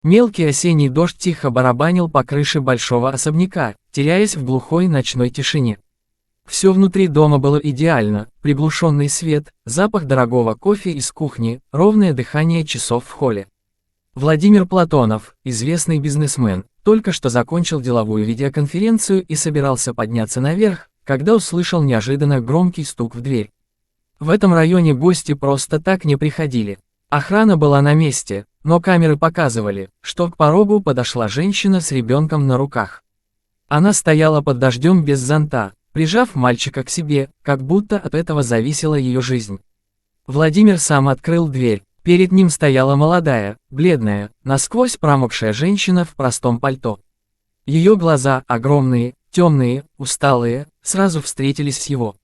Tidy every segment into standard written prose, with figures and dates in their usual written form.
Мелкий осенний дождь тихо барабанил по крыше большого особняка, теряясь в глухой ночной тишине. Все внутри дома было идеально: приглушенный свет, запах дорогого кофе из кухни, ровное дыхание часов в холле. Владимир Платонов, известный бизнесмен, только что закончил деловую видеоконференцию и собирался подняться наверх, когда услышал неожиданно громкий стук в дверь. В этом районе гости просто так не приходили. Охрана была на месте, но камеры показывали, что к порогу подошла женщина с ребенком на руках. Она стояла под дождем без зонта, прижав мальчика к себе, как будто от этого зависела ее жизнь. Владимир сам открыл дверь. Перед ним стояла молодая, бледная, насквозь промокшая женщина в простом пальто. Ее глаза, огромные, темные, усталые, сразу встретились с его.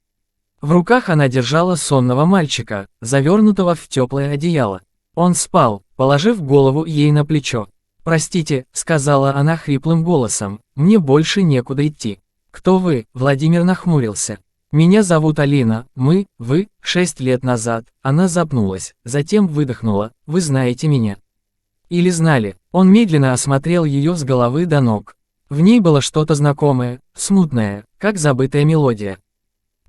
В руках она держала сонного мальчика, завернутого в теплое одеяло. Он спал, положив голову ей на плечо. «Простите», — сказала она хриплым голосом, — «мне больше некуда идти». «Кто вы?» — Владимир нахмурился. «Меня зовут Алина, вы, 6 лет назад». Она запнулась, затем выдохнула: «Вы знаете меня?» Или знали? Он медленно осмотрел ее с головы до ног. В ней было что-то знакомое, смутное, как забытая мелодия.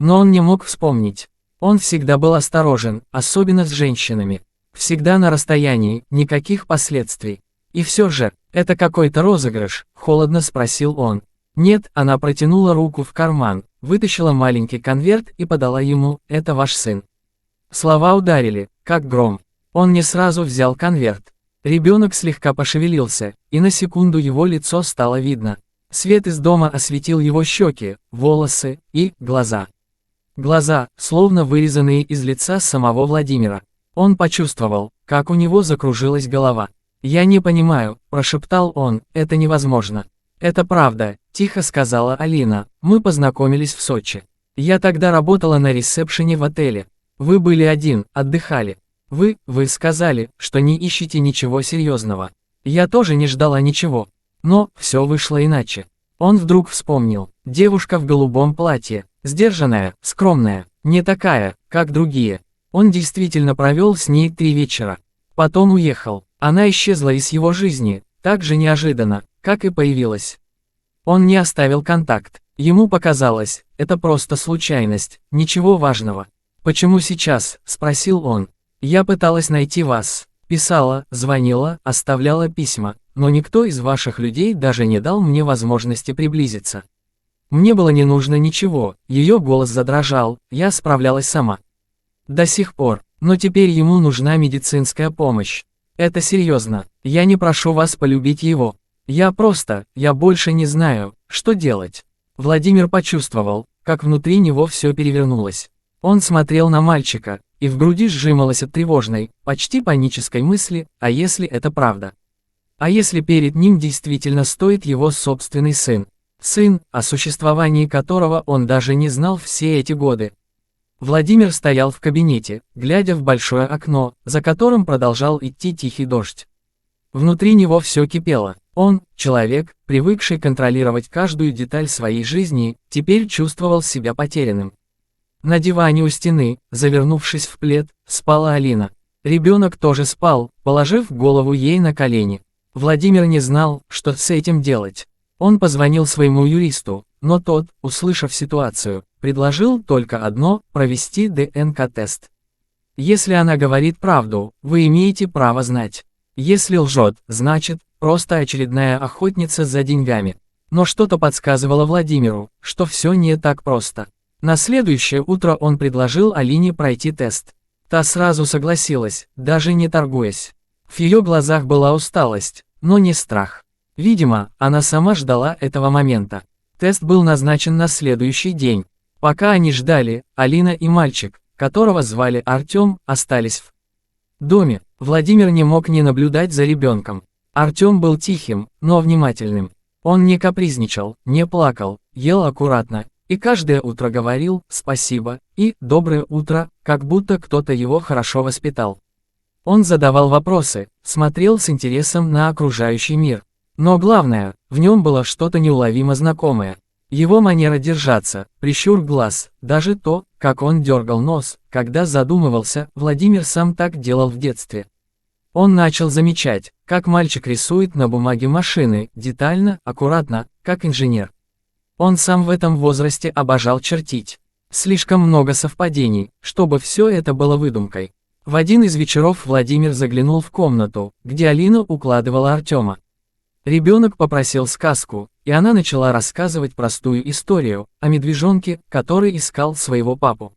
Но он не мог вспомнить. Он всегда был осторожен, особенно с женщинами. Всегда на расстоянии, никаких последствий. И все же, это какой-то розыгрыш, холодно спросил он. Нет, она протянула руку в карман, вытащила маленький конверт и подала ему: «Это ваш сын». Слова ударили, как гром. Он не сразу взял конверт. Ребенок слегка пошевелился, и на секунду его лицо стало видно. Свет из дома осветил его щеки, волосы и глаза. Глаза, словно вырезанные из лица самого Владимира. Он почувствовал, как у него закружилась голова. «Я не понимаю», – прошептал он, – «это невозможно». «Это правда», – тихо сказала Алина, – «мы познакомились в Сочи. Я тогда работала на ресепшене в отеле. Вы были один, отдыхали. Вы сказали, что не ищете ничего серьезного. Я тоже не ждала ничего. Но все вышло иначе». Он вдруг вспомнил. Девушка в голубом платье, сдержанная, скромная, не такая, как другие. Он действительно провел с ней 3 вечера. Потом уехал. Она исчезла из его жизни, так же неожиданно, как и появилась. Он не оставил контакт. Ему показалось, это просто случайность, ничего важного. «Почему сейчас?» – спросил он. «Я пыталась найти вас. Писала, звонила, оставляла письма, но никто из ваших людей даже не дал мне возможности приблизиться. Мне было не нужно ничего», ее голос задрожал, «я справлялась сама. До сих пор, но теперь ему нужна медицинская помощь. Это серьезно, я не прошу вас полюбить его. Я больше не знаю, что делать». Владимир почувствовал, как внутри него все перевернулось. Он смотрел на мальчика, и в груди сжималось от тревожной, почти панической мысли: а если это правда? А если перед ним действительно стоит его собственный сын? Сын, о существовании которого он даже не знал все эти годы. Владимир стоял в кабинете, глядя в большое окно, за которым продолжал идти тихий дождь. Внутри него все кипело. Он, человек, привыкший контролировать каждую деталь своей жизни, теперь чувствовал себя потерянным. На диване у стены, завернувшись в плед, спала Алина. Ребенок тоже спал, положив голову ей на колени. Владимир не знал, что с этим делать. Он позвонил своему юристу, но тот, услышав ситуацию, предложил только одно – провести ДНК-тест. Если она говорит правду, вы имеете право знать. Если лжет, значит, просто очередная охотница за деньгами. Но что-то подсказывало Владимиру, что все не так просто. На следующее утро он предложил Алине пройти тест. Та сразу согласилась, даже не торгуясь. В ее глазах была усталость, но не страх. Видимо, она сама ждала этого момента. Тест был назначен на следующий день. Пока они ждали, Алина и мальчик, которого звали Артем, остались в доме. Владимир не мог не наблюдать за ребенком. Артем был тихим, но внимательным. Он не капризничал, не плакал, ел аккуратно, и каждое утро говорил «спасибо» и «доброе утро», как будто кто-то его хорошо воспитал. Он задавал вопросы, смотрел с интересом на окружающий мир. Но главное, в нем было что-то неуловимо знакомое. Его манера держаться, прищур глаз, даже то, как он дергал нос, когда задумывался, Владимир сам так делал в детстве. Он начал замечать, как мальчик рисует на бумаге машины, детально, аккуратно, как инженер. Он сам в этом возрасте обожал чертить. Слишком много совпадений, чтобы все это было выдумкой. В один из вечеров Владимир заглянул в комнату, где Алина укладывала Артема. Ребенок попросил сказку, и она начала рассказывать простую историю о медвежонке, который искал своего папу.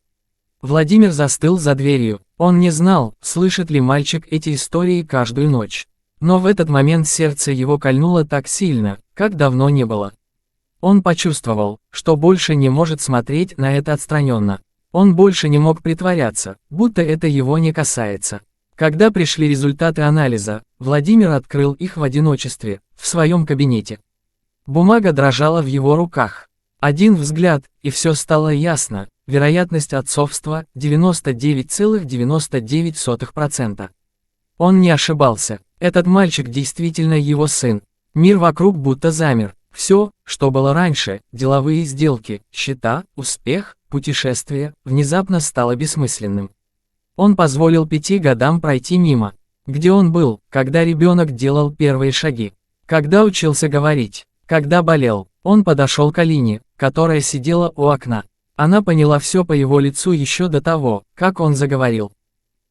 Владимир застыл за дверью. Он не знал, слышит ли мальчик эти истории каждую ночь. Но в этот момент сердце его кольнуло так сильно, как давно не было. Он почувствовал, что больше не может смотреть на это отстраненно. Он больше не мог притворяться, будто это его не касается. Когда пришли результаты анализа, Владимир открыл их в одиночестве, в своем кабинете. Бумага дрожала в его руках. Один взгляд, и все стало ясно. Вероятность отцовства – 99,99%. Он не ошибался. Этот мальчик действительно его сын. Мир вокруг будто замер. Все, что было раньше, деловые сделки, счета, успех, путешествия, внезапно стало бессмысленным. Он позволил 5 годам пройти мимо. Где он был, когда ребенок делал первые шаги? Когда учился говорить? Когда болел? Он подошел к Алине, которая сидела у окна. Она поняла все по его лицу еще до того, как он заговорил.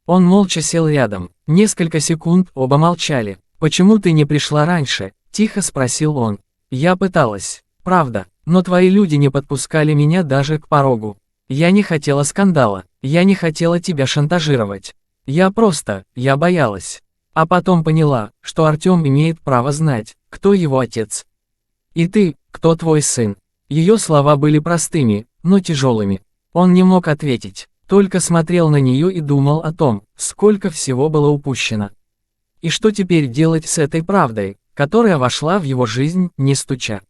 Он молча сел рядом. Несколько секунд оба молчали. «Почему ты не пришла раньше?» – тихо спросил он. «Я пыталась. Правда. Но твои люди не подпускали меня даже к порогу. Я не хотела скандала. Я не хотела тебя шантажировать. Я боялась. А потом поняла, что Артем имеет право знать, кто его отец. И ты, кто твой сын». Ее слова были простыми, но тяжелыми. Он не мог ответить, только смотрел на нее и думал о том, сколько всего было упущено. И что теперь делать с этой правдой, которая вошла в его жизнь, не стуча.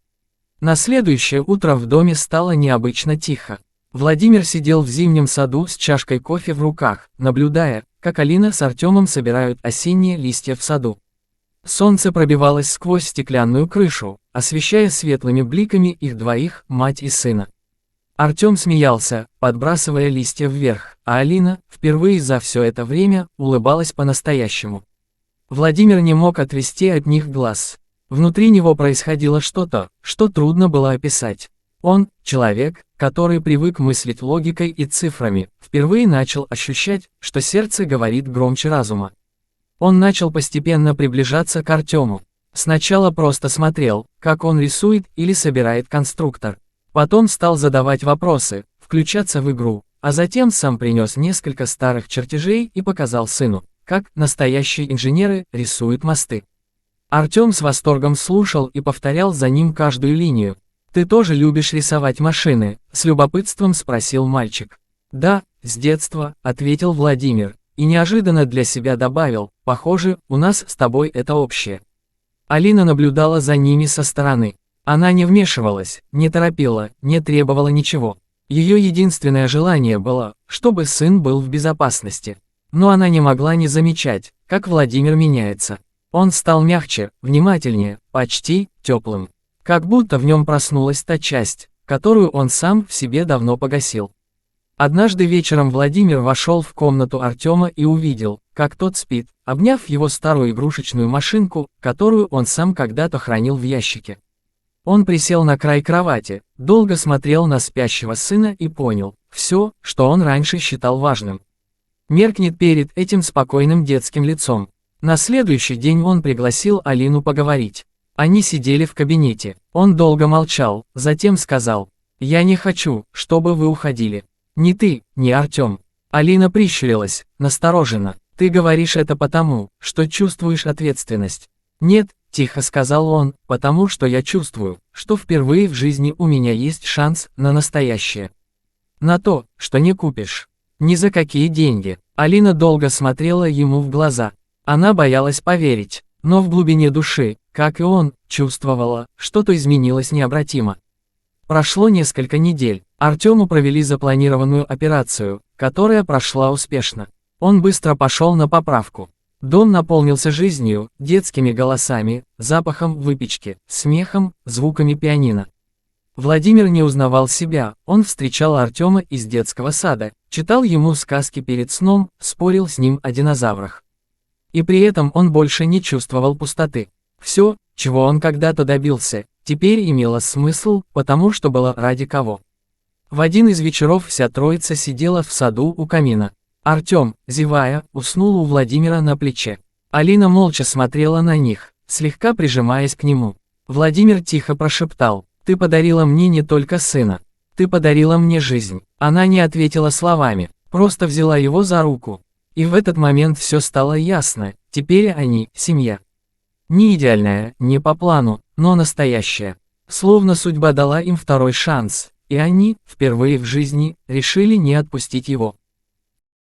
На следующее утро в доме стало необычно тихо. Владимир сидел в зимнем саду с чашкой кофе в руках, наблюдая, как Алина с Артемом собирают осенние листья в саду. Солнце пробивалось сквозь стеклянную крышу, освещая светлыми бликами их двоих, мать и сына. Артем смеялся, подбрасывая листья вверх, а Алина, впервые за все это время, улыбалась по-настоящему. Владимир не мог отвести от них глаз. Внутри него происходило что-то, что трудно было описать. Он, человек, который привык мыслить логикой и цифрами, впервые начал ощущать, что сердце говорит громче разума. Он начал постепенно приближаться к Артему. Сначала просто смотрел, как он рисует или собирает конструктор. Потом стал задавать вопросы, включаться в игру, а затем сам принес несколько старых чертежей и показал сыну, как настоящие инженеры рисуют мосты. Артем с восторгом слушал и повторял за ним каждую линию. «Ты тоже любишь рисовать машины?» – с любопытством спросил мальчик. «Да, с детства», – ответил Владимир, и неожиданно для себя добавил, «Похоже, у нас с тобой это общее». Алина наблюдала за ними со стороны. Она не вмешивалась, не торопила, не требовала ничего. Ее единственное желание было, чтобы сын был в безопасности. Но она не могла не замечать, как Владимир меняется. Он стал мягче, внимательнее, почти теплым. Как будто в нем проснулась та часть, которую он сам в себе давно погасил. Однажды вечером Владимир вошел в комнату Артема и увидел, как тот спит, обняв его старую игрушечную машинку, которую он сам когда-то хранил в ящике. Он присел на край кровати, долго смотрел на спящего сына и понял, все, что он раньше считал важным, меркнет перед этим спокойным детским лицом. На следующий день он пригласил Алину поговорить. Они сидели в кабинете. Он долго молчал, затем сказал: «Я не хочу, чтобы вы уходили. Ни ты, ни Артем». Алина прищурилась, настороженно. «Ты говоришь это потому, что чувствуешь ответственность». «Нет», – тихо сказал он, – «потому что я чувствую, что впервые в жизни у меня есть шанс на настоящее. На то, что не купишь. Ни за какие деньги». Алина долго смотрела ему в глаза. Она боялась поверить, но в глубине души, как и он, чувствовала, что-то изменилось необратимо. Прошло несколько недель. Артему провели запланированную операцию, которая прошла успешно. Он быстро пошел на поправку. Дом наполнился жизнью, детскими голосами, запахом выпечки, смехом, звуками пианино. Владимир не узнавал себя, он встречал Артема из детского сада, читал ему сказки перед сном, спорил с ним о динозаврах. И при этом он больше не чувствовал пустоты. Все, чего он когда-то добился, теперь имело смысл, потому что было ради кого. В один из вечеров вся троица сидела в саду у камина. Артем, зевая, уснул у Владимира на плече. Алина молча смотрела на них, слегка прижимаясь к нему. Владимир тихо прошептал: «Ты подарила мне не только сына. Ты подарила мне жизнь». Она не ответила словами, просто взяла его за руку. И в этот момент все стало ясно, теперь они – семья. Не идеальная, не по плану, но настоящая. Словно судьба дала им второй шанс, и они, впервые в жизни, решили не отпустить его.